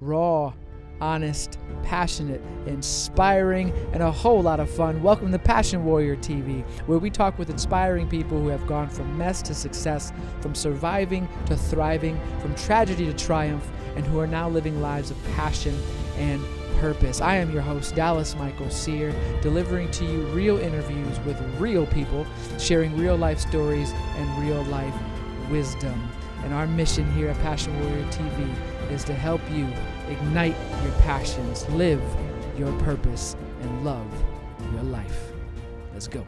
raw, honest, passionate, inspiring, and a whole lot of fun. Welcome to Passion Warrior TV, where we talk with inspiring people who have gone from mess to success, from surviving to thriving, from tragedy to triumph, and who are now living lives of passion and purpose. I am your host, Dallas Michael Sear, delivering to you real interviews with real people, sharing real life stories and real life wisdom. And our mission here at Passion Warrior TV is to help you ignite your passions, live your purpose, and love your life. Let's go.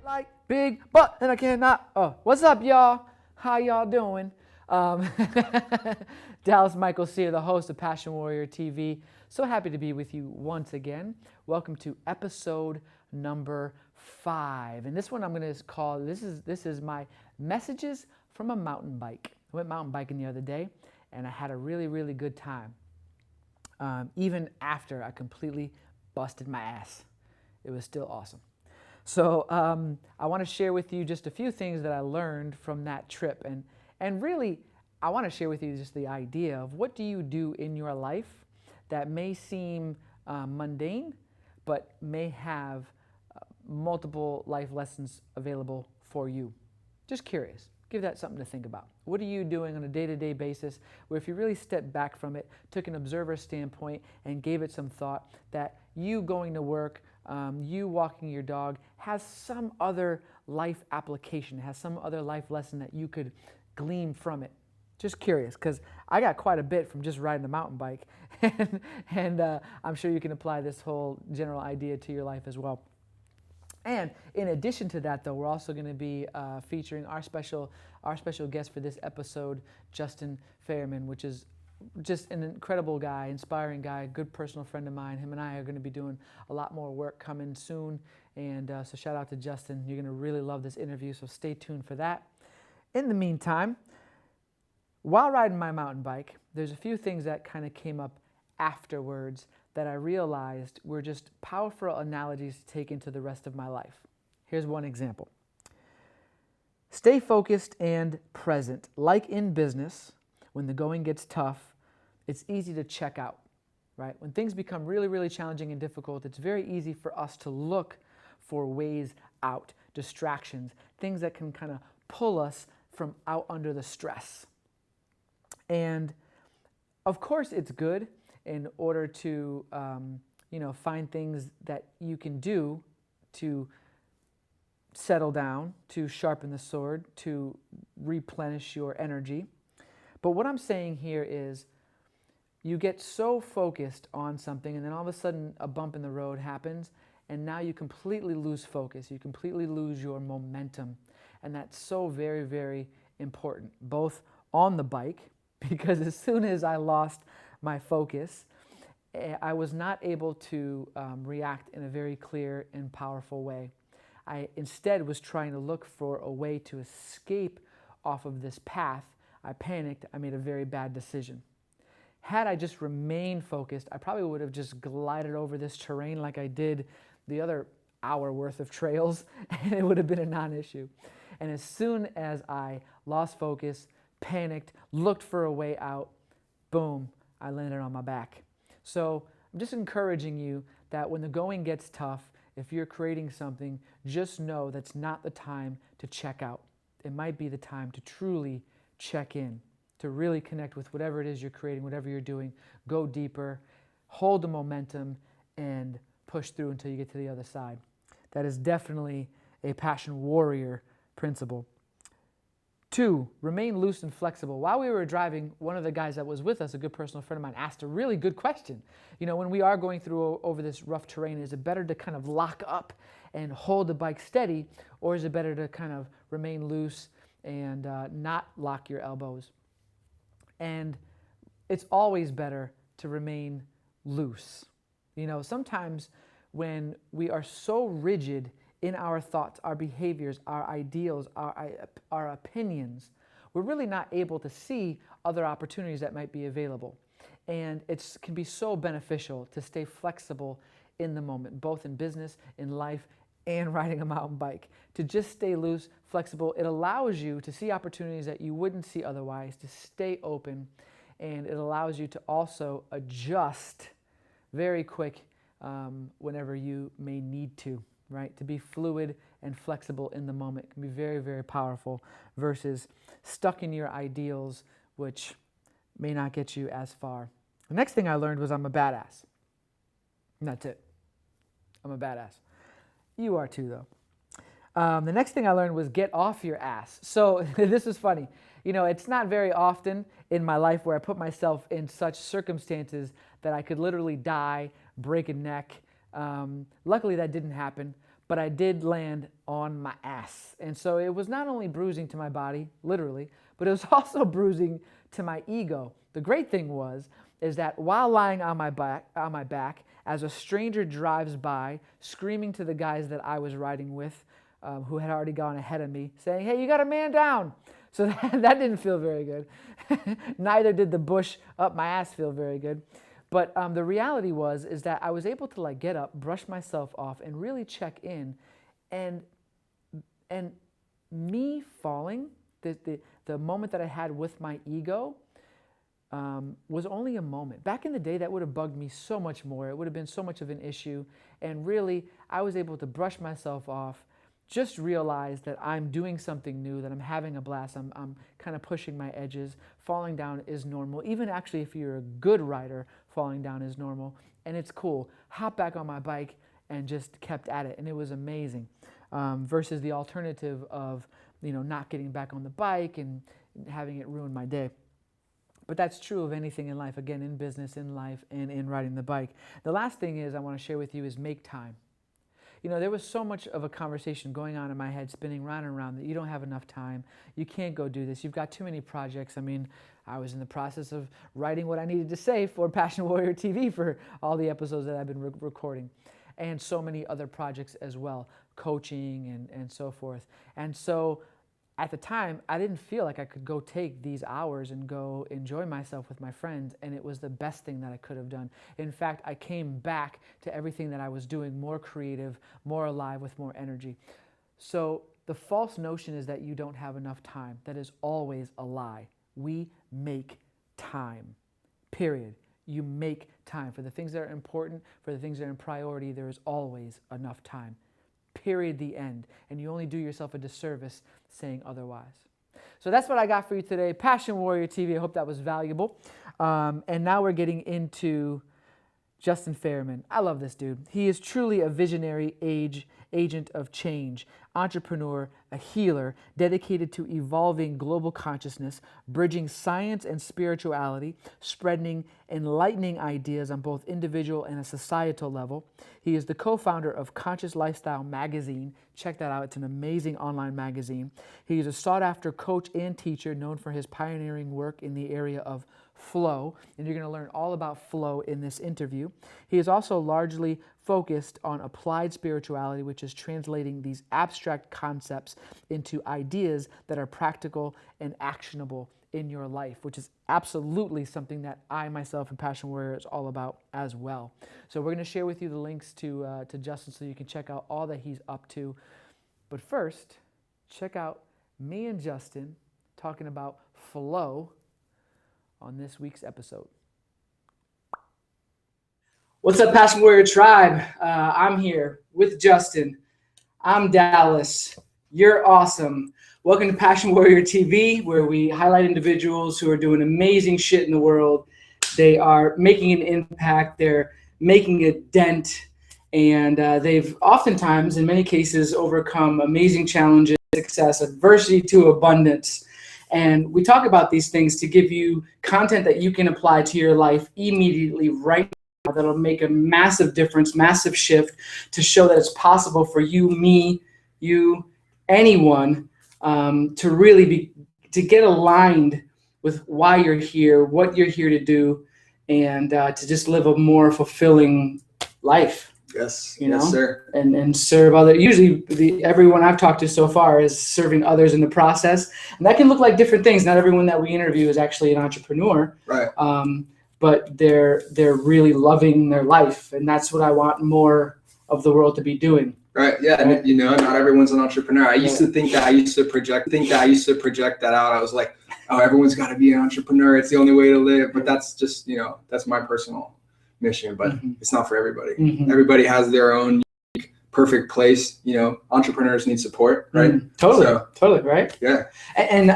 Like big butt, and I cannot. Oh, what's up, y'all? How y'all doing? Dallas Michael Sear, the host of Passion Warrior TV. So happy to be with you once again. Welcome to episode number 5. And this one I'm going to call, this is my messages from a mountain bike. I went mountain biking the other day, and I had a really, really good time. Even after I completely busted my ass. It was still awesome. So I want to share with you just a few things that I learned from that trip. And really, I want to share with you just the idea of what do you do in your life that may seem mundane, but may have multiple life lessons available for you. Just curious. Give that something to think about. What are you doing on a day-to-day basis where if you really step back from it, took an observer standpoint and gave it some thought, that you going to work, you walking your dog has some other life application, has some other life lesson that you could glean from it? Just curious, because I got quite a bit from just riding a mountain bike, and I'm sure you can apply this whole general idea to your life as well. And in addition to that, though, we're also going to be featuring our special guest for this episode, Justin Faerman, which is just an incredible guy, inspiring guy, good personal friend of mine. Him and I are going to be doing a lot more work coming soon. And so shout out to Justin. You're going to really love this interview, so stay tuned for that. In the meantime, while riding my mountain bike, there's a few things that kind of came up afterwards that I realized were just powerful analogies to take into the rest of my life. Here's one example. Stay focused and present. Like in business, when the going gets tough, it's easy to check out, right? When things become really, really challenging and difficult, it's very easy for us to look for ways out, distractions, things that can kind of pull us from out under the stress. And of course, it's good in order to find things that you can do to settle down, to sharpen the sword, to replenish your energy. But what I'm saying here is you get so focused on something, and then all of a sudden a bump in the road happens, and now you completely lose focus. You completely lose your momentum. And that's so very, very important, both on the bike, because as soon as I lost my focus, I was not able to react in a very clear and powerful way. I instead was trying to look for a way to escape off of this path. I panicked. I made a very bad decision. Had I just remained focused, I probably would have just glided over this terrain like I did the other hour worth of trails, and it would have been a non-issue. And as soon as I lost focus, panicked, looked for a way out, boom, I landed on my back. So I'm just encouraging you that when the going gets tough, if you're creating something, just know that's not the time to check out. It might be the time to truly check in, to really connect with whatever it is you're creating, whatever you're doing. Go deeper, hold the momentum, and push through until you get to the other side. That is definitely a Passion Warrior principle. 2, remain loose and flexible. While we were driving, one of the guys that was with us, a good personal friend of mine, asked a really good question. You know, when we are going through over this rough terrain, is it better to kind of lock up and hold the bike steady, or is it better to kind of remain loose and not lock your elbows? And it's always better to remain loose. You know, sometimes when we are so rigid in our thoughts, our behaviors, our ideals, our opinions, we're really not able to see other opportunities that might be available. And it can be so beneficial to stay flexible in the moment, both in business, in life, and riding a mountain bike. To just stay loose, flexible, it allows you to see opportunities that you wouldn't see otherwise, to stay open, and it allows you to also adjust very quick whenever you may need to, right? To be fluid and flexible in the moment can be very, very powerful versus stuck in your ideals, which may not get you as far. The next thing I learned was I'm a badass. And that's it. I'm a badass. You are too, though. The next thing I learned was get off your ass. So this is funny. You know, it's not very often in my life where I put myself in such circumstances that I could literally die, break a neck. Luckily, that didn't happen, but I did land on my ass. And so it was not only bruising to my body, literally, but it was also bruising to my ego. The great thing is that while lying on my back, as a stranger drives by, screaming to the guys that I was riding with, who had already gone ahead of me, saying, "Hey, you got a man down." So that didn't feel very good. Neither did the bush up my ass feel very good. But the reality is that I was able to like get up, brush myself off, and really check in. And me falling, the moment that I had with my ego, was only a moment. Back in the day, that would have bugged me so much more. It would have been so much of an issue. And really, I was able to brush myself off, just realize that I'm doing something new, that I'm having a blast. I'm kind of pushing my edges. Falling down is normal. Even actually, if you're a good rider, falling down is normal. And it's cool. Hop back on my bike and just kept at it. And it was amazing. Versus the alternative of, not getting back on the bike and having it ruin my day. But that's true of anything in life, again, in business, in life, and in riding the bike. The last thing I want to share with you is make time. There was so much of a conversation going on in my head, spinning round and round, that you don't have enough time. You can't go do this. You've got too many projects. I mean, I was in the process of writing what I needed to say for Passion Warrior TV for all the episodes that I've been recording, and so many other projects as well, coaching and so forth. And so at the time, I didn't feel like I could go take these hours and go enjoy myself with my friends, and it was the best thing that I could have done. In fact, I came back to everything that I was doing more creative, more alive, with more energy. So the false notion is that you don't have enough time. That is always a lie. We make time, period. You make time. For the things that are important, for the things that are in priority, there is always enough time. Period, the end. And you only do yourself a disservice saying otherwise. So that's what I got for you today. Passion Warrior TV. I hope that was valuable. And now we're getting into Justin Faerman. I love this dude. He is truly a visionary agent of change, entrepreneur, a healer, dedicated to evolving global consciousness, bridging science and spirituality, spreading enlightening ideas on both individual and a societal level. He is the co-founder of Conscious Lifestyle magazine. Check that out. It's an amazing online magazine. He is a sought-after coach and teacher known for his pioneering work in the area of flow, and you're going to learn all about flow in this interview. He is also largely focused on applied spirituality, which is translating these abstract concepts into ideas that are practical and actionable in your life, which is absolutely something that I myself and Passion Warrior is all about as well. So we're going to share with you the links to Justin so you can check out all that he's up to. But first, check out me and Justin talking about flow on this week's episode. What's up, Passion Warrior Tribe? I'm here with Justin. I'm Dallas. You're awesome. Welcome to Passion Warrior TV, where we highlight individuals who are doing amazing shit in the world. They are making an impact. They're making a dent. And they've oftentimes, in many cases, overcome amazing challenges, success, adversity to abundance. And we talk about these things to give you content that you can apply to your life immediately right now that'll make a massive difference, massive shift to show that it's possible for you, me, you, anyone to really to get aligned with why you're here, what you're here to do, and to just live a more fulfilling life. Yes, yes, sir. And serve others. Usually, everyone I've talked to so far is serving others in the process, and that can look like different things. Not everyone that we interview is actually an entrepreneur, right? But they're really loving their life, and that's what I want more of the world to be doing. Right. Yeah. Right? And, not everyone's an entrepreneur. I used to think that I used to project that out. I oh, everyone's got to be an entrepreneur. It's the only way to live. But that's just, that's my personal mission, but it's not for everybody. Everybody has their own perfect place. Entrepreneurs need support, right? Totally, right? Yeah. And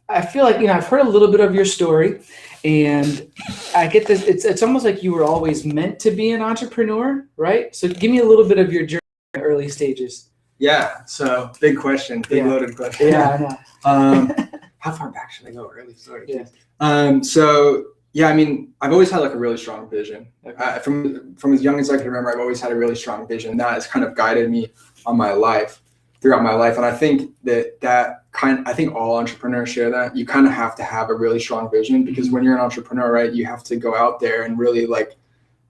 I feel like, I've heard a little bit of your story, and I get this. It's almost like you were always meant to be an entrepreneur, right? So give me a little bit of your journey in the early stages. Yeah. So big question, loaded question. Yeah, I know. How far back should I go? Early story. Yeah. So yeah, I've always had like a really strong vision. Okay. From as young as I can remember, I've always had a really strong vision that has kind of guided me throughout my life. And I think I think all entrepreneurs share that. You kind of have to have a really strong vision, because when you're an entrepreneur, right, you have to go out there and really like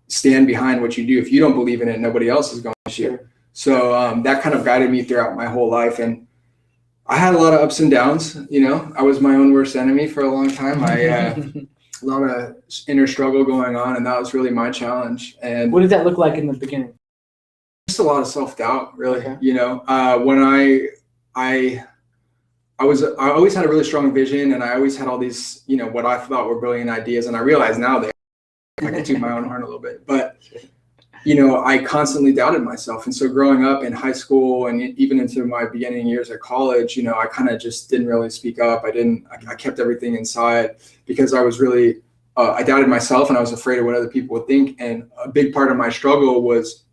stand behind what you do. If you don't believe in it, nobody else is going to. So that kind of guided me throughout my whole life. And I had a lot of ups and downs. I was my own worst enemy for a long time. A lot of inner struggle going on, and that was really my challenge. And what did that look like in the beginning? Just a lot of self-doubt, really. Okay. When I always had a really strong vision, and I always had all these, what I thought were brilliant ideas, and I realize now that I can toot my own horn a little bit, but I constantly doubted myself. And so growing up in high school and even into my beginning years at college, I kind of just didn't really speak up. I kept everything inside because I was really, I doubted myself, and I was afraid of what other people would think. And a big part of my struggle was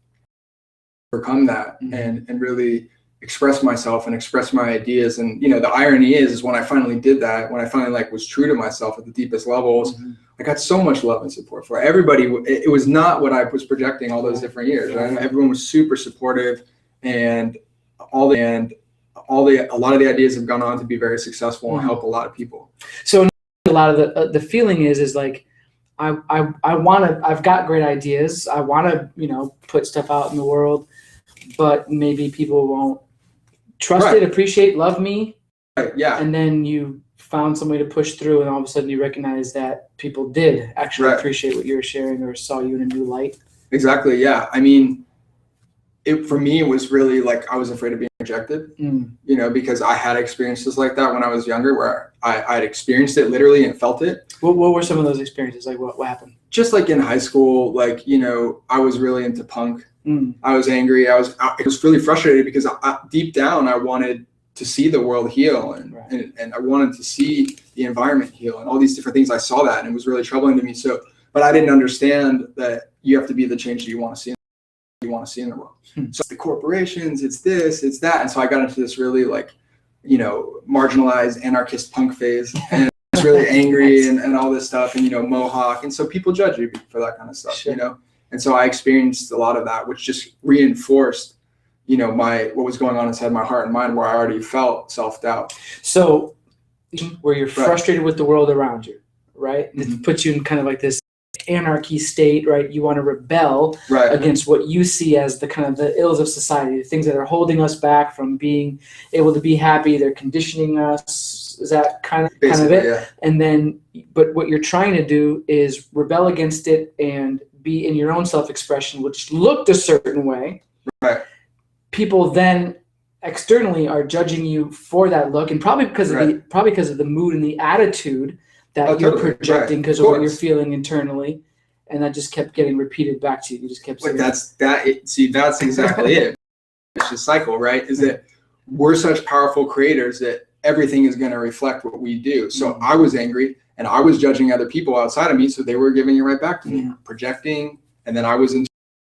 overcome that and really express myself and express my ideas. And, the irony is when I finally did that, when I finally was true to myself at the deepest levels, I got so much love and support for everybody. It was not what I was projecting all those different years, right? Everyone was super supportive, and a lot of the ideas have gone on to be very successful and help a lot of people. So a lot of the feeling is like, I've got great ideas. I want to, put stuff out in the world, but maybe people won't trust it, appreciate, love me. Right, yeah. And then you found some way to push through, and all of a sudden you recognize that people did actually appreciate what you were sharing or saw you in a new light. Exactly. Yeah. For me, it was really like I was afraid of being rejected, because I had experiences like that when I was younger, where I had experienced it literally and felt it. What were some of those experiences? Like what happened? Just like in high school, I was really into punk. I was angry. I was really frustrated because deep down I wanted to see the world heal, and I wanted to see the environment heal, and all these different things. I saw that, and it was really troubling to me. So, but I didn't understand that you have to be the change that you want to see in the world. So the corporations, it's this, it's that. And so I got into this really marginalized anarchist punk phase, and I was really angry and all this stuff, and, Mohawk. And so people judge you for that kind of stuff, And so I experienced a lot of that, which just reinforced, what was going on inside my heart and mind, where I already felt self-doubt. So where you're frustrated with the world around you, right? It puts you in kind of like this anarchy state, right? You want to rebel against what you see as the kind of the ills of society, the things that are holding us back from being able to be happy. They're conditioning us. Is that kind of it? Yeah. And then, but what you're trying to do is rebel against it and be in your own self-expression, which looked a certain way. Right. People then externally are judging you for that look, and probably because of the mood and the attitude that you're projecting because of what you're feeling internally, and that just kept getting repeated back to you. You just kept saying that's exactly it. It's just cycle, right? Is that we're such powerful creators that everything is going to reflect what we do. So I was angry, and I was judging other people outside of me, so they were giving it right back to me, projecting, and then I was into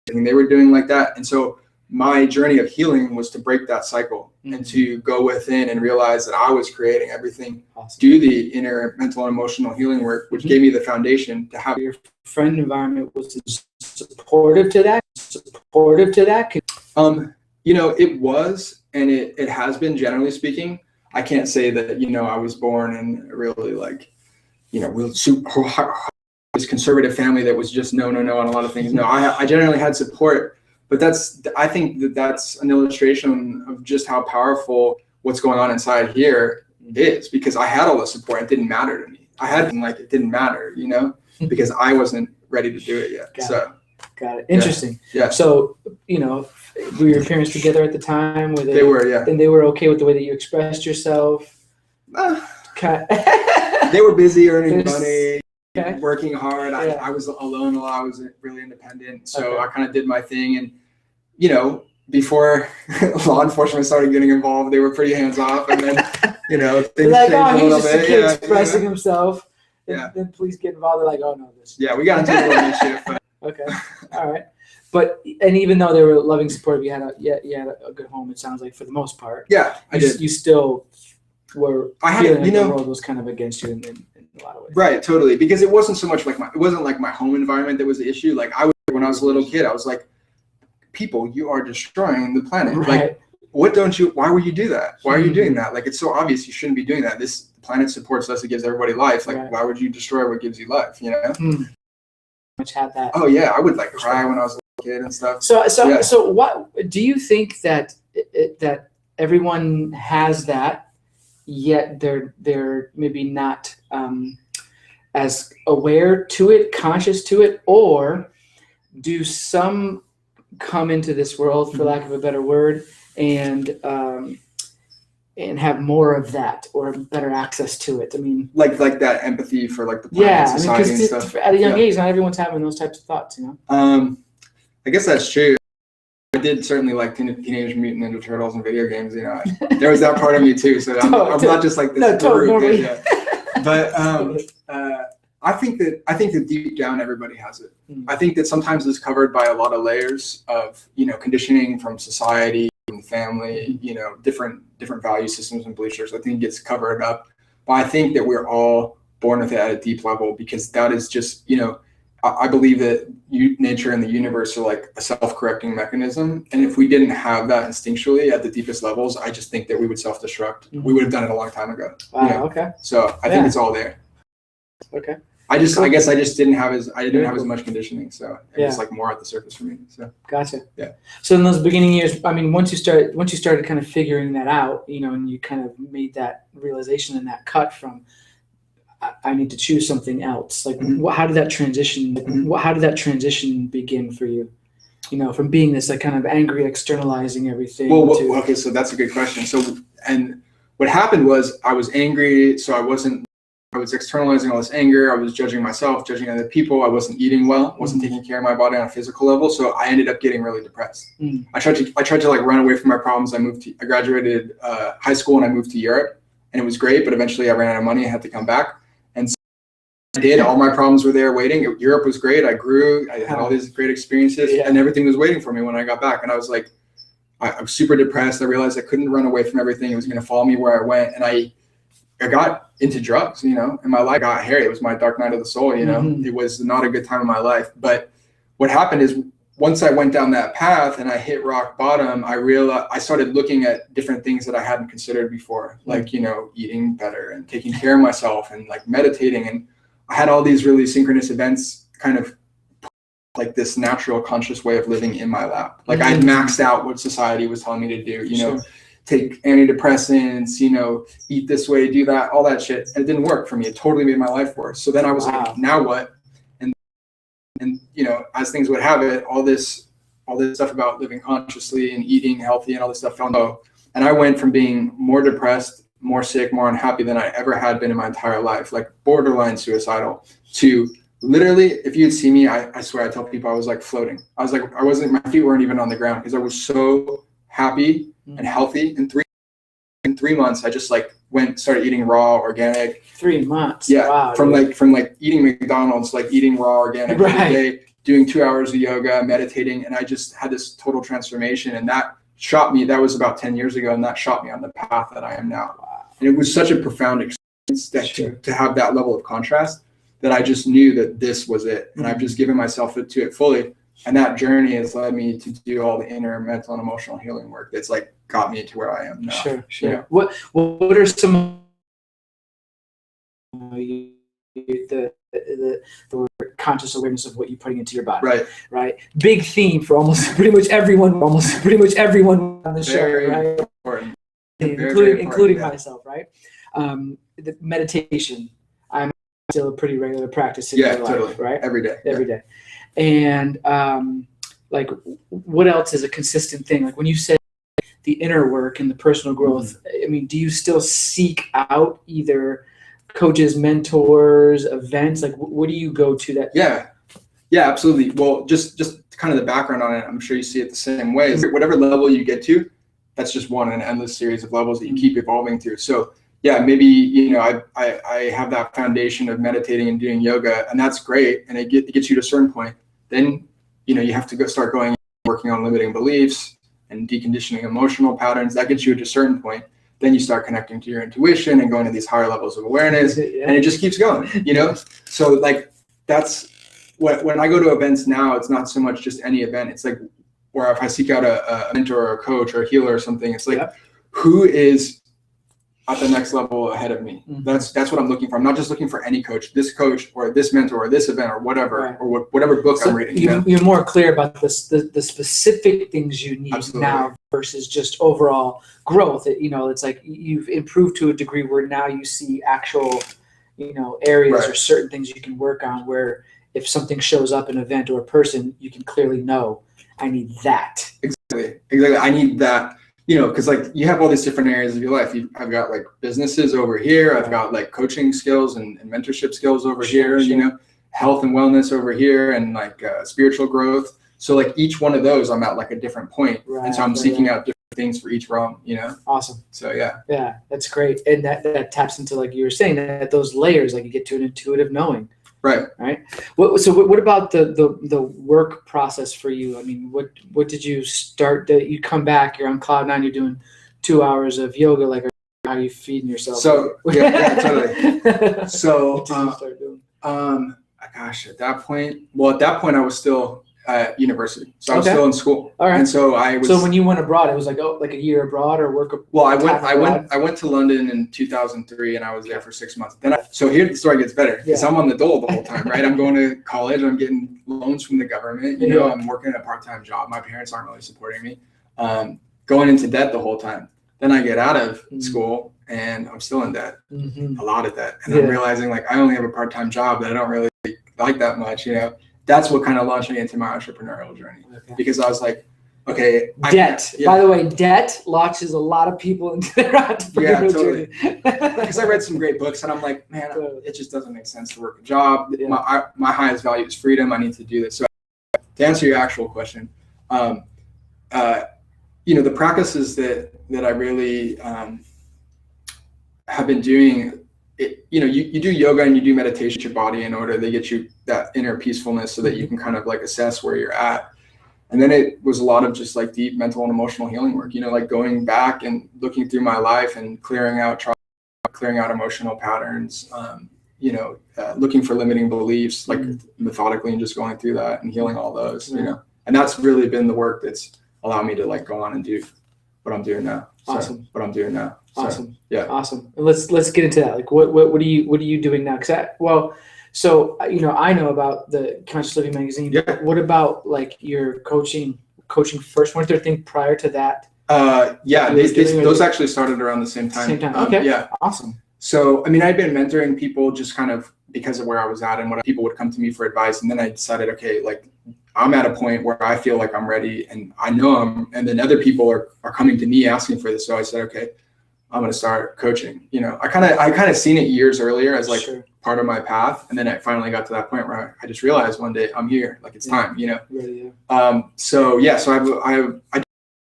and they were doing like that. And so my journey of healing was to break that cycle and to go within and realize that I was creating everything, do the inner mental and emotional healing work, which gave me the foundation to have. Your friend environment was supportive to that? It was, and it has been, generally speaking. I can't say that, I was born in a really this conservative family that was just no on a lot of things. No, I generally had support. But I think that's an illustration of just how powerful what's going on inside here is, because I had all the support. It didn't matter to me. It didn't matter, because I wasn't ready to do it yet. Got it. Interesting. Yeah. So, were your parents together at the time? They were, yeah. And they were okay with the way that you expressed yourself? Okay. They were busy earning money, Okay. working hard. Yeah. I was alone a lot. I was really independent. So Okay. I kind of did my thing. And, you know, before law enforcement started getting involved, they were pretty hands off. And then, you know, things like, changed oh, a he's little just a bit. kid Yeah, expressing himself. Yeah. Then police get involved. They're like, oh, no, this. Yeah, we got into a little mischief. But Okay. All right. But, and even though they were loving, supportive, you had a good home, it sounds like, for the most part. yeah, I did. You still were I had, feeling like you know, the world was kind of against you in a lot of ways. Right, totally. Because it wasn't so much like it wasn't like my home environment that was the issue. Like when I was a little kid, I was like, people, you are destroying the planet. Right. Like, why would you do that? Why are you doing that? Like, it's so obvious you shouldn't be doing that. This planet supports us. It gives everybody life. Like, Right. why would you destroy what gives you life, you know? Which had that. Oh yeah, I would like cry when I was a little kid and stuff. So what do you think that that everyone has that, yet they're maybe not as aware to it, conscious to it, or do some come into this world, for lack of a better word, and have more of that or better access to it? I mean, like that empathy for like the planet, yeah, society, and because stuff. at a young age, not everyone's having those types of thoughts, you know. I guess that's true. I did certainly like Teenage Mutant Ninja Turtles and video games. You know, there was that part of me too. So I'm not just like this. No, totally. Yeah. But I think that deep down everybody has it. I think that sometimes it's covered by a lot of layers of, you know, conditioning from society and family, you know, different value systems and belief systems. I think it gets covered up. But I think that we're all born with it at a deep level, because that is just, you know, I believe that nature and the universe are like a self-correcting mechanism. And if we didn't have that instinctually at the deepest levels, I just think that we would self-destruct. We would have done it a long time ago. Wow, You know? okay. So I think it's all there. Okay. I guess I just didn't have as much conditioning, so it was like more at the surface for me. So Gotcha. Yeah. So in those beginning years, I mean, once you started kind of figuring that out, you know, and you kind of made that realization and that cut from, I need to choose something else. Like, how did that transition? How did that transition begin for you? You know, from being this like kind of angry, externalizing everything. Okay, so that's a good question. So, and what happened was I was angry, so I was externalizing all this anger. I was judging myself, judging other people. I wasn't eating well, wasn't taking care of my body on a physical level. So I ended up getting really depressed. I tried to like run away from my problems. I graduated high school and I moved to Europe, and it was great. But eventually I ran out of money. I had to come back. And so I did. All my problems were there waiting. Europe was great. I grew. I had all these great experiences, and everything was waiting for me when I got back. And I was like, I was super depressed. I realized I couldn't run away from everything. It was going to follow me where I went. And I got into drugs, you know, and my life got hairy. It was my dark night of the soul, you know. It was not a good time in my life. But what happened is, once I went down that path and I hit rock bottom, I realized I started looking at different things that I hadn't considered before, like, you know, eating better and taking care of myself and like meditating. And I had all these really synchronous events kind of like this natural conscious way of living in my lap. Like I had maxed out what society was telling me to do, you know, take antidepressants, you know, eat this way, do that, all that shit. And it didn't work for me. It totally made my life worse. So then I was like, now what? And, you know, as things would have it, all this stuff about living consciously and eating healthy and all this stuff fell low. And I went from being more depressed, more sick, more unhappy than I ever had been in my entire life, like borderline suicidal, to literally, if you'd see me, I swear, I tell people I was like floating. I was like, my feet weren't even on the ground, because I was so happy and healthy. In 3 months, I just like started eating raw, organic. 3 months. Yeah. Wow, from like eating McDonald's, like eating raw, organic every day, doing 2 hours of yoga, meditating. And I just had this total transformation. And that shot me, that was about 10 years ago. And that shot me on the path that I am now. Wow. And it was such a profound experience that to have that level of contrast, that I just knew that this was it. And I've just given myself to it fully. And that journey has led me to do all the inner mental and emotional healing work that's like got me to where I am now. Sure. You know? What are some the conscious awareness of what you're putting into your body? Right. Big theme for almost pretty much everyone on the show, right? Important. Including myself, right? The meditation. I'm still a pretty regular practice in your life, right? Every day. And like, what else is a consistent thing? Like when you say the inner work and the personal growth, I mean, do you still seek out either coaches, mentors, events? Like, what do you go to that? Yeah, absolutely. Well, just kind of the background on it, I'm sure you see it the same way. Is whatever level you get to, that's just one in an endless series of levels that you keep evolving through. So yeah, maybe, you know, I have that foundation of meditating and doing yoga, and that's great. And it gets you to a certain point. Then, you know, you have to start going, working on limiting beliefs and deconditioning emotional patterns. That gets you to a certain point. Then you start connecting to your intuition and going to these higher levels of awareness, and it just keeps going, you know? So like, that's when I go to events now, it's not so much just any event. It's like, or if I seek out a mentor or a coach or a healer or something, it's like, who is at the next level ahead of me? That's what I'm looking for. I'm not just looking for any coach, this coach or this mentor or this event or whatever, or whatever book I'm reading. You're more clear about the specific things you need now versus just overall growth. You know, it's like you've improved to a degree where now you see actual, you know, areas or certain things you can work on, where if something shows up in an event or a person, you can clearly know, I need that. Exactly. I need that, you know, because like you have all these different areas of your life. I've got like businesses over here. I've got like coaching skills and mentorship skills over here, you know, health and wellness over here, and like spiritual growth. So like each one of those, I'm at like a different point. And so I'm seeking out different things for each realm, you know? Awesome. So yeah. Yeah, that's great. And that taps into, like you were saying, that those layers, like you get to an intuitive knowing. Right. So what about the work process for you? I mean, what did you start? That you come back, you're on cloud nine, you're doing 2 hours of yoga. Like, how are you feeding yourself? So yeah, totally. So what did you start doing? Gosh, at that point I was still at university, so I was still in school. All right. And so I was. So when you went abroad, it was like like a year abroad or work. Well, I went to London in 2003, and I was there for 6 months. So here the story gets better, because I'm on the dole the whole time, right? I'm going to college. I'm getting loans from the government. You know, I'm working a part-time job. My parents aren't really supporting me. Going into debt the whole time. Then I get out of school, and I'm still in debt, a lot of debt, and I'm realizing like I only have a part-time job that I don't really like that much, you know. That's what kind of launched me into my entrepreneurial journey, because I was like, okay, debt. By the way, debt launches a lot of people into their entrepreneurial journey. Because I read some great books, and I'm like, man, it just doesn't make sense to work a job. My highest value is freedom. I need to do this. So to answer your actual question, you know, the practices that I really have been doing. You know, you do yoga and you do meditation, your body, in order to get you that inner peacefulness, so that you can kind of like assess where you're at. And then it was a lot of just like deep mental and emotional healing work, you know, like going back and looking through my life and clearing out emotional patterns, you know, looking for limiting beliefs, like methodically, and just going through that and healing all those, you know. And that's really been the work that's allowed me to like go on and do what I'm doing now. Awesome. Awesome. Yeah. Awesome. And let's get into that. Like, what are you doing now? So you know, I know about the Conscious Living magazine. Yeah. But what about like your coaching first? Weren't there things prior to that? Yeah, those actually started around the same time. Okay. Yeah. Awesome. So I mean, I'd been mentoring people just kind of because of where I was at, and what people would come to me for advice, and then I decided, okay, like I'm at a point where I feel like I'm ready, and I know and then other people are coming to me asking for this. So I said, okay, I'm going to start coaching. You know, I kind of seen it years earlier as like part of my path. And then I finally got to that point where I just realized one day I'm here, like it's time, you know? So I do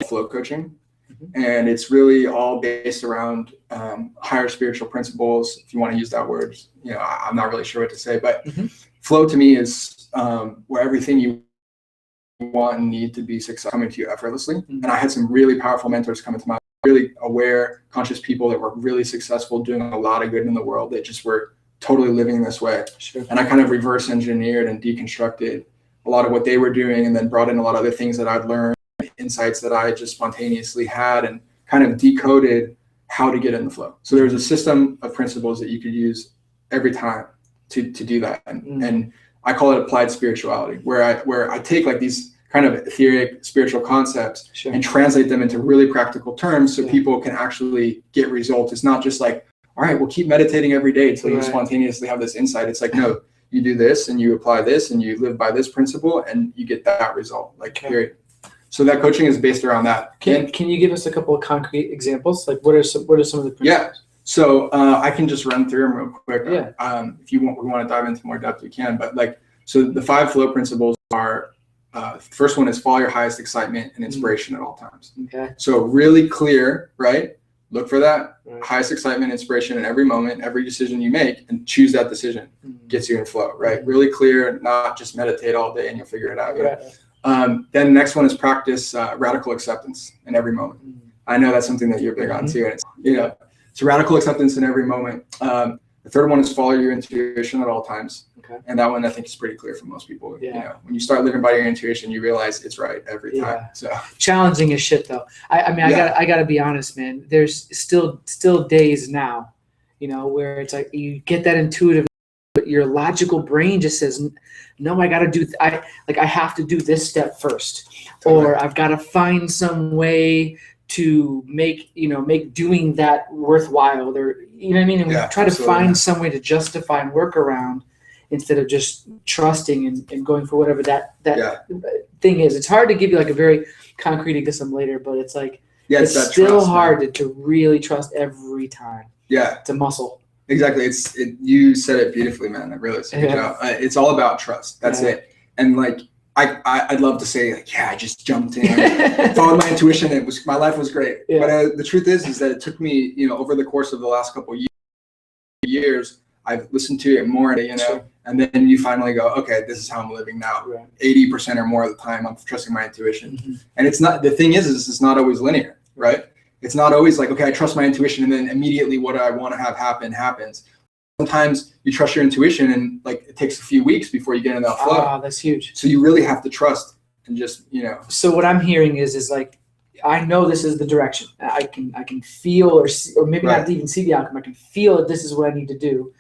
flow coaching, and it's really all based around higher spiritual principles. If you want to use that word, you know, I'm not really sure what to say, but flow to me is where everything you want and need to be successful coming to you effortlessly. And I had some really powerful mentors come into my really aware, conscious people that were really successful, doing a lot of good in the world, that just were totally living this way. And I kind of reverse engineered and deconstructed a lot of what they were doing, and then brought in a lot of other things that I'd learned, insights that I just spontaneously had, and kind of decoded how to get in the flow. So there's a system of principles that you could use every time to do that. And I call it applied spirituality, where I take like these kind of etheric spiritual concepts and translate them into really practical terms, so people can actually get results. It's not just like, all right, we'll keep meditating every day until you spontaneously have this insight. It's like, no, you do this and you apply this and you live by this principle and you get that result, like period. So that coaching is based around that. Can you give us a couple of concrete examples? Like what are some of the principles? Yeah. So I can just run through them real quick. Yeah. If you want, we want to dive into more depth, we can. But like, so the 5 flow principles are, first one is follow your highest excitement and inspiration at all times. Okay. So really clear, right? Look for that Right. highest excitement, inspiration in every moment, every decision you make, and choose that decision. Gets you in flow, right? Really clear, not just meditate all day and you'll figure it out. Right. Then the next one is practice radical acceptance in every moment. I know that's something that you're big on too. And it's, so radical acceptance in every moment. The third one is follow your intuition at all times. Okay. And that one I think is pretty clear for most people. Yeah. When you start living by your intuition, you realize it's right every time. So challenging as shit though. I mean, I gotta be honest, man. There's still days now, where it's like you get that intuitive, but your logical brain just says, no, I gotta do. I have to do this step first, or I've got to find some way to make doing that worthwhile. Or you know what I mean? And we try to find some way to justify and work around instead of just trusting and going for whatever that thing is. It's hard to give you like a very concrete example later, but it's like it's still trust, hard to really trust every time. Yeah, it's a muscle. Exactly. You said it beautifully, man. It really is. Good job. It's all about trust. That's it. And like I'd love to say like, I just jumped in, followed my intuition. My life was great. Yeah. But the truth is that it took me, over the course of the last couple of years, I've listened to it more, and then you finally go, okay, this is how I'm living now. 80% or more of the time, I'm trusting my intuition. And it's not, the thing is it's not always linear, right? It's not always like, okay, I trust my intuition and then immediately what I want to have happen happens. Sometimes you trust your intuition and like it takes a few weeks before you get into that flow. Oh, that's huge. So you really have to trust and just, So what I'm hearing is like, I know this is the direction. I can feel or maybe not even see the outcome. I can feel that this is what I need to do.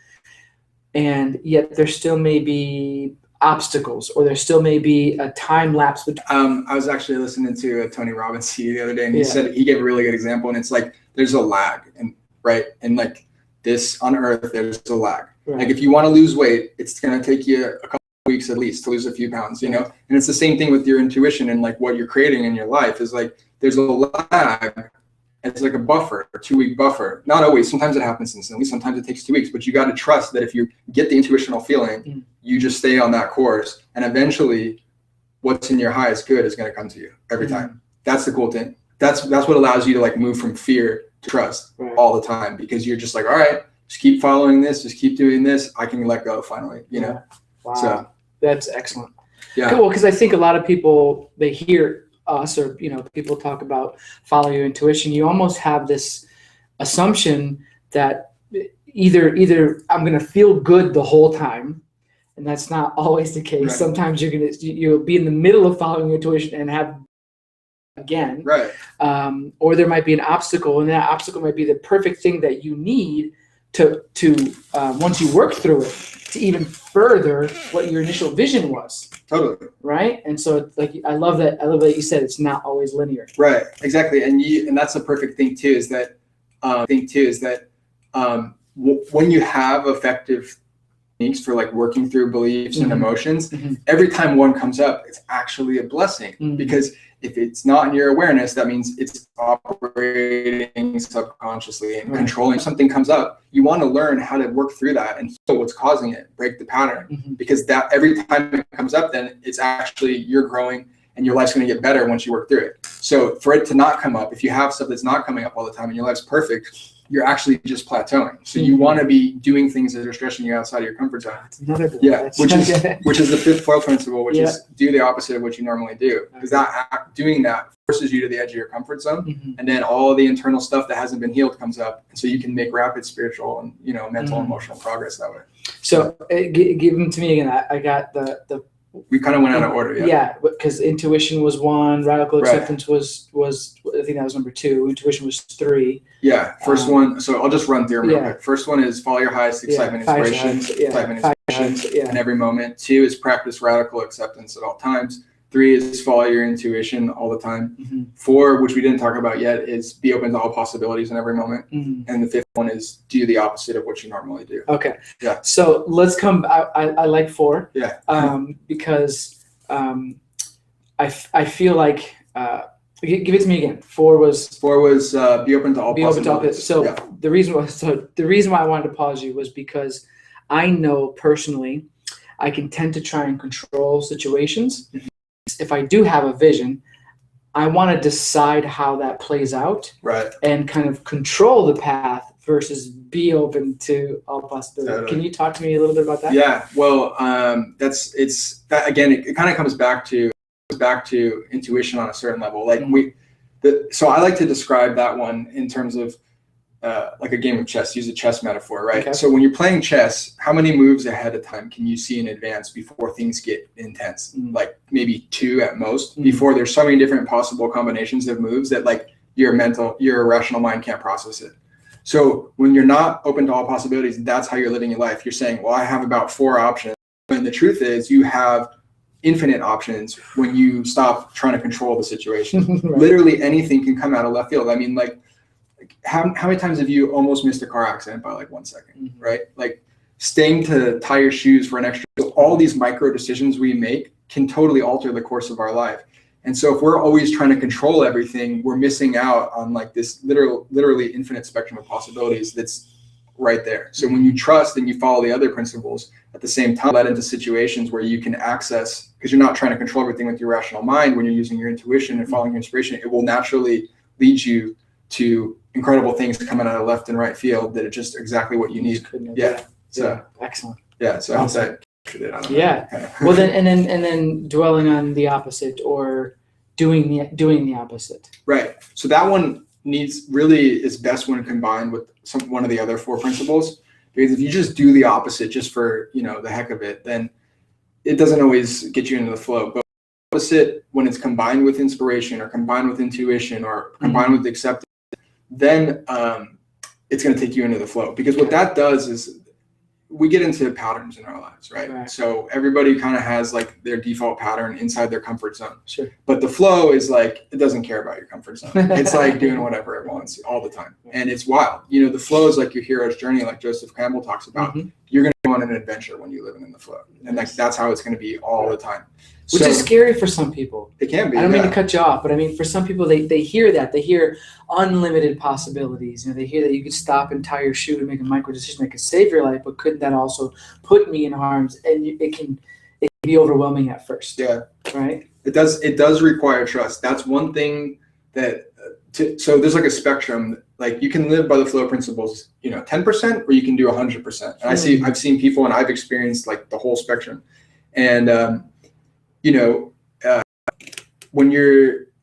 And yet there still may be obstacles, or there still may be a time lapse. I was actually listening to Tony Robbins the other day, and he gave a really good example. And it's like there's a lag, and like this on Earth, there's a lag. Right. Like if you want to lose weight, it's gonna take you a couple of weeks at least to lose a few pounds, And it's the same thing with your intuition and like what you're creating in your life is like there's a lag. It's like a buffer, a 2-week buffer. Not always. Sometimes it happens instantly. Sometimes it takes 2 weeks. But you got to trust that if you get the intuitional feeling, you just stay on that course, and eventually, what's in your highest good is going to come to you every time. That's the cool thing. That's what allows you to like move from fear to trust all the time, because you're just like, all right, just keep following this, just keep doing this. I can let go finally. Wow. So that's excellent. Yeah. Well, because I think a lot of people, they hear us or people talk about follow your intuition, you almost have this assumption that either I'm going to feel good the whole time, and that's not always the case. Sometimes you'll be in the middle of following your intuition and have again, or there might be an obstacle, and that obstacle might be the perfect thing that you need to once you work through it, to even further what your initial vision was. Totally. Right. And so like, I love that you said it's not always linear. Right. Exactly. And that's the perfect thing too, is that when you have effective techniques for like working through beliefs and emotions, every time one comes up, it's actually a blessing, because if it's not in your awareness, that means it's operating subconsciously and controlling. If something comes up, you want to learn how to work through that and heal what's causing it, break the pattern, because that every time it comes up, then it's actually you're growing and your life's going to get better once you work through it. So for it to not come up, if you have stuff that's not coming up all the time and your life's perfect, you're actually just plateauing. So you want to be doing things that are stretching you outside of your comfort zone. Which is the 5th flow principle, which is do the opposite of what you normally do. Because doing that forces you to the edge of your comfort zone, and then all the internal stuff that hasn't been healed comes up, and so you can make rapid spiritual and mental and emotional progress that way. So give them to me again. I got the we kind of went out of order. Yeah, because intuition was 1, radical acceptance was I think that was number 2. Intuition was 3. Yeah, first one. So I'll just run through them real quick. First one is follow your highest excitement, inspiration, in every moment. 2 is practice radical acceptance at all times. 3 is follow your intuition all the time. 4, which we didn't talk about yet, is be open to all possibilities in every moment. And the 5th one is do the opposite of what you normally do. Okay. Yeah. So let's come. I like 4. Yeah. Because I feel like Give it to me again. 4 was be open to all possibilities. So yeah. the reason why I wanted to pause you was because I know personally I can tend to try and control situations. If I do have a vision, I want to decide how that plays out, right, and kind of control the path versus be open to all possibilities. Totally. Can you talk to me a little bit about that? Yeah, well, that again. It kind of comes back to intuition on a certain level. Like so I like to describe that one in terms of like a game of chess. Use a chess metaphor, right? Okay. So when you're playing chess, how many moves ahead of time can you see in advance before things get intense? Like maybe 2 at most. Before there's so many different possible combinations of moves that like your rational mind can't process it. So when you're not open to all possibilities, that's how you're living your life. You're saying, well, I have about 4 options. And the truth is you have infinite options when you stop trying to control the situation. Right. Literally anything can come out of left field. I mean, like how many times have you almost missed a car accident by like 1 second, right? Like staying to tie your shoes for an extra, all these micro decisions we make can totally alter the course of our life. And so if we're always trying to control everything, we're missing out on like this literally infinite spectrum of possibilities that's right there. So when you trust and you follow the other principles at the same time, led into situations where you can access, because you're not trying to control everything with your rational mind, when you're using your intuition and following your inspiration, it will naturally lead you to incredible things coming out of left and right field that are just exactly what you need. Yeah. So excellent. Yeah. So awesome. I hope that yeah. Well, then dwelling on the opposite or doing the opposite. Right. So that one is best when combined with one of the other 4 principles, because if you just do the opposite just for, the heck of it, then it doesn't always get you into the flow. But opposite, when it's combined with inspiration or combined with intuition or combined with acceptance, then it's going to take you into the flow, because what that does is we get into patterns in our lives, right? So everybody kind of has like their default pattern inside their comfort zone. Sure. But the flow is like, it doesn't care about your comfort zone. It's like doing whatever it wants all the time. And it's wild. The flow is like your hero's journey, like Joseph Campbell talks about. You're going to go on an adventure when you're living in the flow. And like, that's how it's going to be all the time. Which is scary for some people. It can be. I don't mean to cut you off, but I mean, for some people, they hear that. They hear unlimited possibilities. They hear that you could stop and tie your shoe and make a micro decision that could save your life, but couldn't that also put me in harm's? And it can be overwhelming at first. Yeah. Right? It does require trust. That's one thing that, so there's like a spectrum. Like you can live by the flow principles, 10%, or you can do 100%. And I've seen people, and I've experienced like the whole spectrum. And, when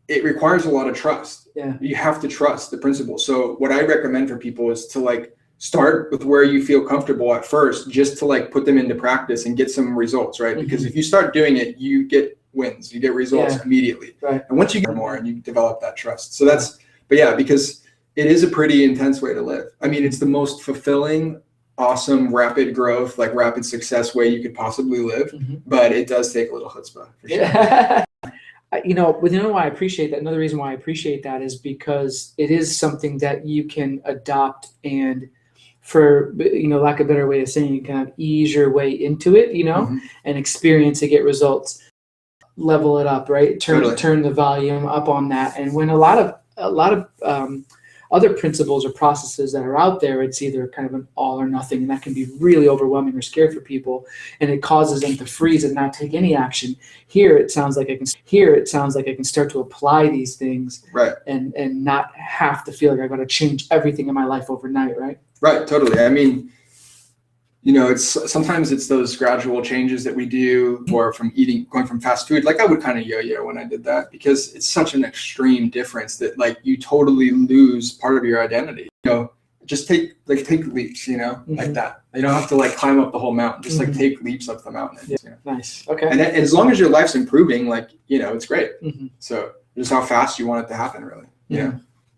it requires a lot of trust. Yeah. You have to trust the principle. So what I recommend for people is to like start with where you feel comfortable at first, just to like put them into practice and get some results, right? Because if you start doing it, you get wins, you get results immediately. Right. And once you get more and you develop that trust. So because it is a pretty intense way to live. I mean, it's the most fulfilling, awesome, rapid growth, like rapid success way you could possibly live, but it does take a little chutzpah for sure. Yeah. Why I appreciate that. Another reason why I appreciate that is because it is something that you can adopt, and for lack of a better way of saying, you kind of ease your way into it, and experience to get results. Level it up, right? Turn the volume up on that. And when a lot of other principles or processes that are out there, it's either kind of an all or nothing, and that can be really overwhelming or scary for people, and it causes them to freeze and not take any action. Here it sounds like I can start to apply these things, right, and not have to feel like I got to change everything in my life overnight, right? Right, totally. I mean, sometimes it's those gradual changes that we do, or going from fast food. Like I would kind of yo-yo when I did that, because it's such an extreme difference that like you totally lose part of your identity. Just take leaps, like that. You don't have to like climb up the whole mountain. Just like take leaps up the mountain. Yeah. Nice. Okay. And as long as your life's improving, like, it's great. So just how fast you want it to happen, really. Yeah.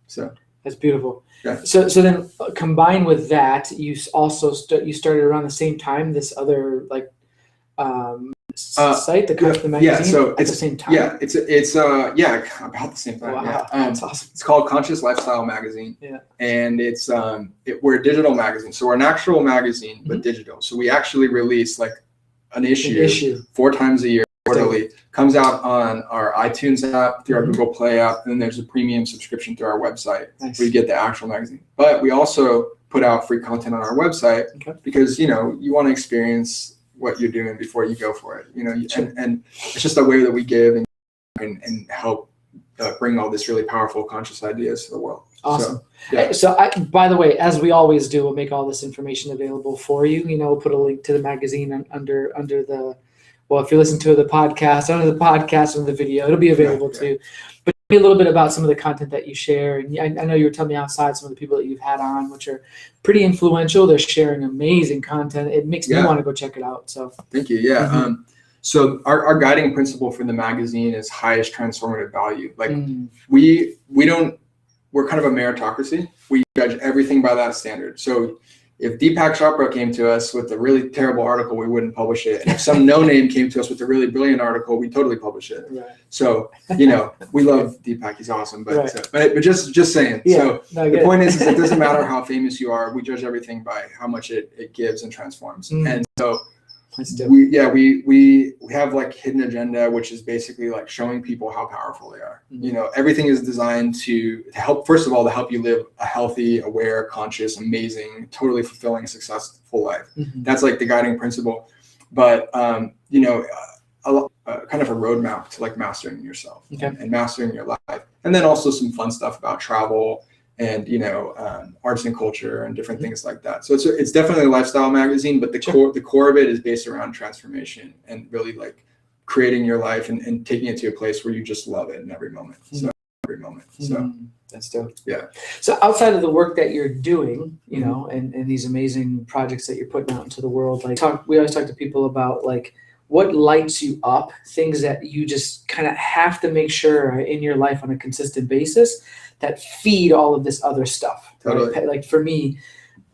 So that's beautiful. Yeah. So then combined with that, you also you started around the same time this other site, the magazine. Yeah, so at the same time. Yeah, it's about the same time. Wow, yeah. That's awesome. It's called Conscious Lifestyle Magazine. Yeah. And it's we're a digital magazine, so we're an actual magazine but digital. So we actually release like an issue 4 times a year. quarterly. Comes out on our iTunes app, through our Google Play app, and then there's a premium subscription through our website where you get the actual magazine. But we also put out free content on our website because, you want to experience what you're doing before you go for it, and it's just a way that we give and help bring all this really powerful conscious ideas to the world. Awesome. So by the way, as we always do, we'll make all this information available for you. We'll put a link to the magazine under the, well, if you listen to the podcast, under the podcast and the video, it'll be available too. But tell me a little bit about some of the content that you share. And I know you were telling me outside some of the people that you've had on, which are pretty influential. They're sharing amazing content. It makes me want to go check it out. So thank you. Yeah. So our guiding principle for the magazine is highest transformative value. Like we're kind of a meritocracy. We judge everything by that standard. So if Deepak Chopra came to us with a really terrible article, we wouldn't publish it. And if some no-name came to us with a really brilliant article, we'd totally publish it. Right. So, we love Deepak. He's awesome. But but just saying. Yeah, so the point is it doesn't matter how famous you are. We judge everything by how much it gives and transforms. And so we have like hidden agenda, which is basically like showing people how powerful they are. Everything is designed to help, first of all, to help you live a healthy, aware, conscious, amazing, totally fulfilling, successful life. That's like the guiding principle. But kind of a roadmap to like mastering yourself and mastering your life, and then also some fun stuff about travel and arts and culture and different things like that. So it's definitely a lifestyle magazine, but the core of it is based around transformation and really like creating your life and taking it to a place where you just love it in every moment. So that's dope. Yeah. So outside of the work that you're doing, and these amazing projects that you're putting out into the world, we always talk to people about like what lights you up, things that you just kind of have to make sure are in your life on a consistent basis that feed all of this other stuff. Totally. Right? Like for me,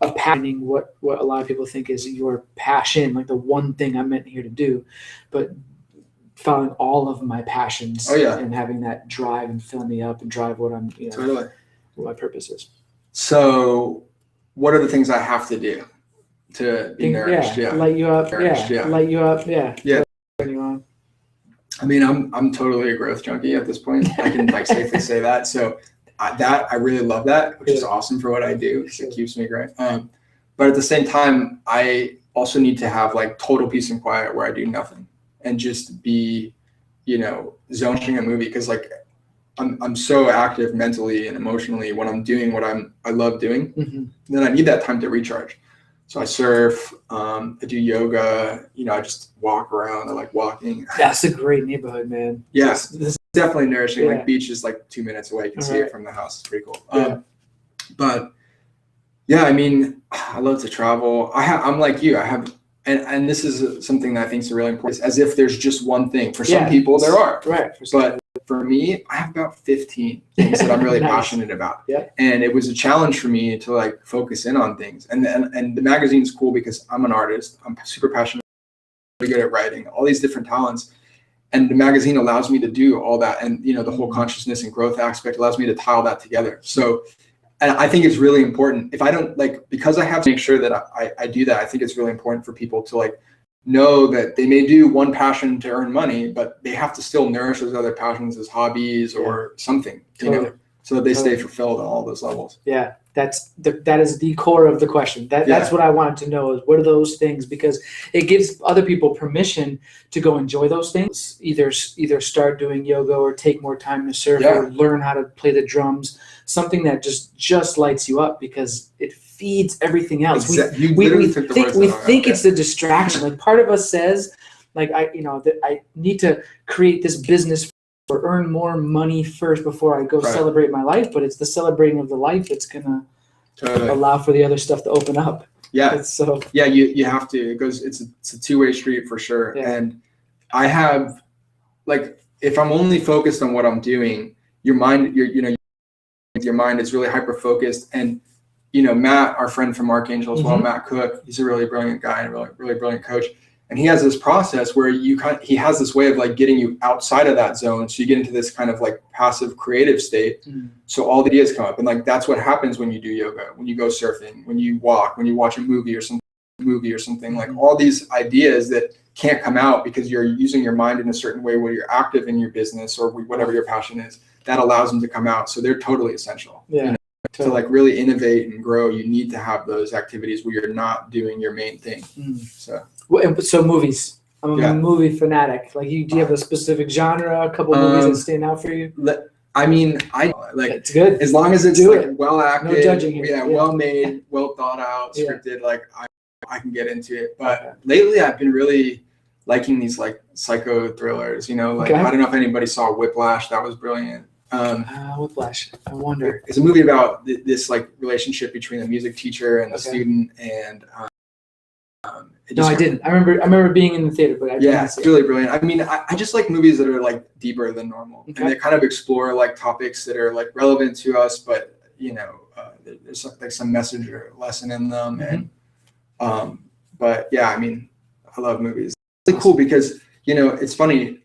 a passion, what a lot of people think is your passion, like the one thing I'm meant here to do, but following all of my passions and having that drive and fill me up and drive what I'm, what my purpose is. So what are the things I have to do to be nourished? Light you up. Light you up. Yeah. I mean, I'm totally a growth junkie at this point. I can like safely say that. So I really love that, which is awesome for what I do because it keeps me great. But at the same time, I also need to have like total peace and quiet where I do nothing and just be, zoning a movie, because like I'm so active mentally and emotionally when I'm doing what I love doing. Then I need that time to recharge. So I surf, I do yoga, I just walk around. I like walking. That's a great neighborhood, man. Yes, this is definitely nourishing. Like beach is like 2 minutes away. You can see it from the house. It's pretty cool. But yeah, I mean, I love to travel. I'm like you. I have, and this is something that I think is really important. It's as if there's just one thing. For some people, there are. Right. But for me, I have about 15 things that I'm really passionate about. And it was a challenge for me to like focus in on things. And the magazine is cool because I'm an artist. I'm super passionate, really good at writing, all these different talents. And the magazine allows me to do all that. And, the whole consciousness and growth aspect allows me to tie all that together. So, and I think it's really important. If I don't because I have to make sure that I do that, I think it's really important for people to like know that they may do one passion to earn money, but they have to still nourish those other passions as hobbies or something, so that they stay fulfilled on all those levels. Yeah, that is the core of the question. That's what I wanted to know is what are those things, because it gives other people permission to go enjoy those things. Either start doing yoga or take more time to surf or learn how to play the drums. Something that just lights you up because it feeds everything else. We think it's the distraction. Like part of us says, like that I need to create this business or earn more money first before I go celebrate my life. But it's the celebrating of the life that's gonna allow for the other stuff to open up. Yeah. You have to. It's a two-way street for sure. Yeah. And I have if I'm only focused on what I'm doing, your mind, your mind is really hyper focused. And Matt, our friend from Archangel as well, Matt Cook, he's a really brilliant guy and really brilliant coach. And he has this process where he has this way of getting you outside of that zone. So you get into this kind of passive creative state. So all the ideas come up. And that's what happens when you do yoga, when you go surfing, when you walk, when you watch a movie or something, all these ideas that can't come out because you're using your mind in a certain way where you're active in your business or whatever your passion is, that allows them to come out. So they're totally essential. Yeah. To like really innovate and grow, you need to have those activities where you're not doing your main thing. So movies. I'm a movie fanatic. Like, do you have a specific genre, a couple movies that stand out for you? I mean, I like it's good as long as it's well acted, no judging here. Yeah, well made, well thought out, scripted. Like I can get into it. But lately, I've been really liking these like psycho thrillers. You know, like I don't know if anybody saw Whiplash. That was brilliant. Whiplash. I wonder. It's a movie about this like relationship between a music teacher and a student, and I didn't. I remember being in the theater, but I didn't. It's really brilliant. I mean, I just like movies that are like deeper than normal, and they kind of explore like topics that are like relevant to us, but you know, there's like some message or lesson in them, and but yeah, I mean, I love movies. It's really cool because you know, it's funny.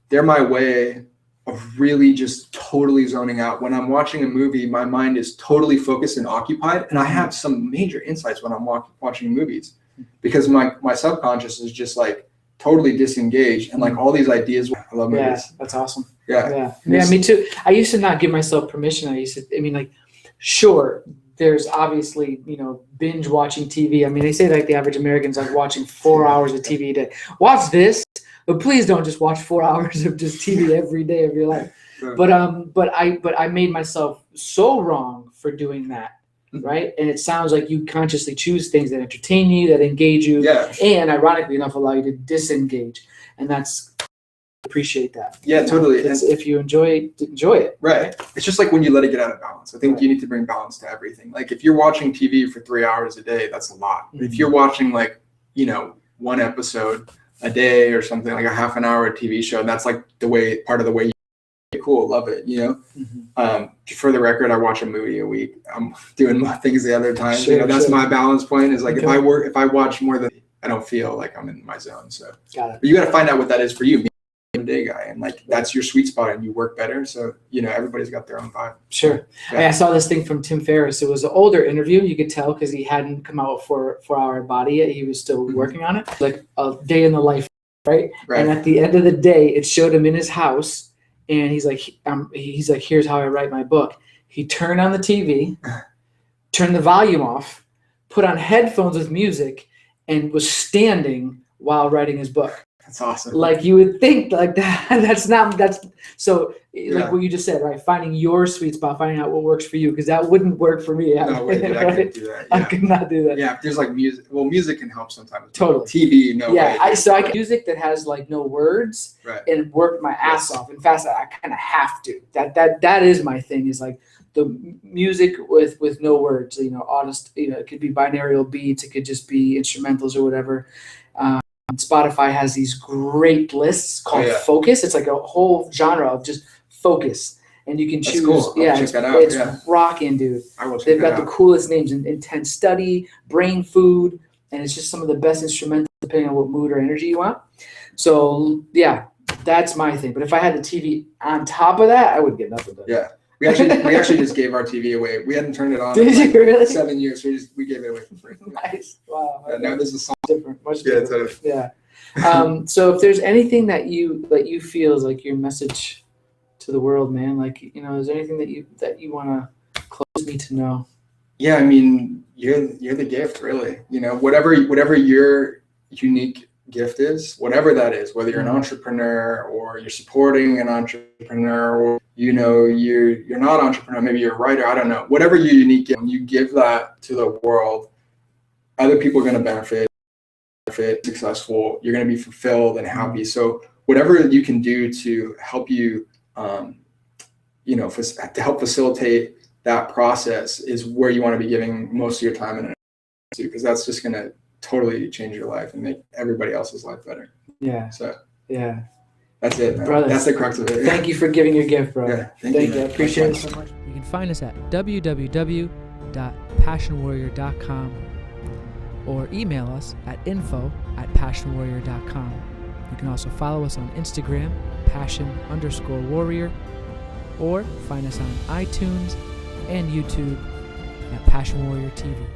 They're my way of really just totally zoning out. When I'm watching a movie, my mind is totally focused and occupied, and I have some major insights when I'm watching movies because my subconscious is just like totally disengaged and like all these ideas. I love movies. Yeah, that's awesome. Yeah, me too. I used to not give myself permission. Like, sure, there's obviously, you know, binge watching TV. I mean, they say like the average American's like watching 4 hours of TV a day. Watch this. But please don't just watch 4 hours of just TV every day of your life. But I made myself so wrong for doing that, right? And it sounds like you consciously choose things that entertain you, that engage you, and ironically enough, allow you to disengage. And appreciate that. Yeah, totally. And if you enjoy it. Right. It's just like when you let it get out of balance. I think you need to bring balance to everything. Like if you're watching TV for 3 hours a day, that's a lot. But if you're watching like, you know, one episode a day or something, like a half an hour TV show, and that's like part of the way you cool, love it, you know. For the record, I watch a movie a week. I'm doing my things the other time. You know, that's my balance point is like if I watch more than I don't feel like I'm in my zone. So but you got to find out what that is for you. A day guy, and like that's your sweet spot and you work better, so you know everybody's got their own vibe. I saw this thing from Tim Ferriss. It was an older interview, you could tell because he hadn't come out with 4 Hour Body yet. He was still working on it, like a day in the life, right? And at the end of the day it showed him in his house, and he's like here's how I write my book. He turned on the TV, turned the volume off, put on headphones with music, and was standing while writing his book. That's awesome. Like you would think like that. Like what you just said, right? Finding your sweet spot, finding out what works for you, because that wouldn't work for me. No way, dude, I couldn't do that. I could not do that. Yeah, if there's like music. Well, music can help sometimes. Totally. TV, no way. Yeah, I can music that has like no words and work my ass off. In fact, I kind of have to. That is my thing. Is like the music with no words. You know, honest. You know, it could be binaural beats. It could just be instrumentals or whatever. Spotify has these great lists called Focus. It's like a whole genre of just focus, and you can choose. Cool. It's rocking, dude. They've got the coolest names: Intense Study, Brain Food, and it's just some of the best instrumentals depending on what mood or energy you want. So yeah, that's my thing. But if I had the TV on top of that, I wouldn't get nothing done. Yeah. We actually just gave our TV away. We hadn't turned it on in like really? 7 years. So we gave it away for free. Nice. Wow. Now this is different. Much different. Totally. Yeah. So if there's anything that you feel is like your message to the world, man, like, you know, is there anything that you want to close me to know? Yeah, I mean, you're the gift, really. You know, whatever your unique gift is, whatever that is, whether you're an entrepreneur or you're supporting an entrepreneur, or you know you're not an entrepreneur, maybe you're a writer, I don't know. Whatever your unique gift, when you give that to the world, other people are going to benefit, successful. You're going to be fulfilled and happy. So whatever you can do to help you, you know, to help facilitate that process is where you want to be giving most of your time and energy to, because that's just going to totally change your life and make everybody else's life better. Yeah. So yeah, that's it, man. Brother, that's the crux of it. Thank you for giving your gift, bro. Yeah, thank you. I appreciate it so much. You can find us at www.passionwarrior.com or email us at info@passionwarrior.com. You can also follow us on Instagram, passion_warrior, or find us on iTunes and YouTube at Passion Warrior TV.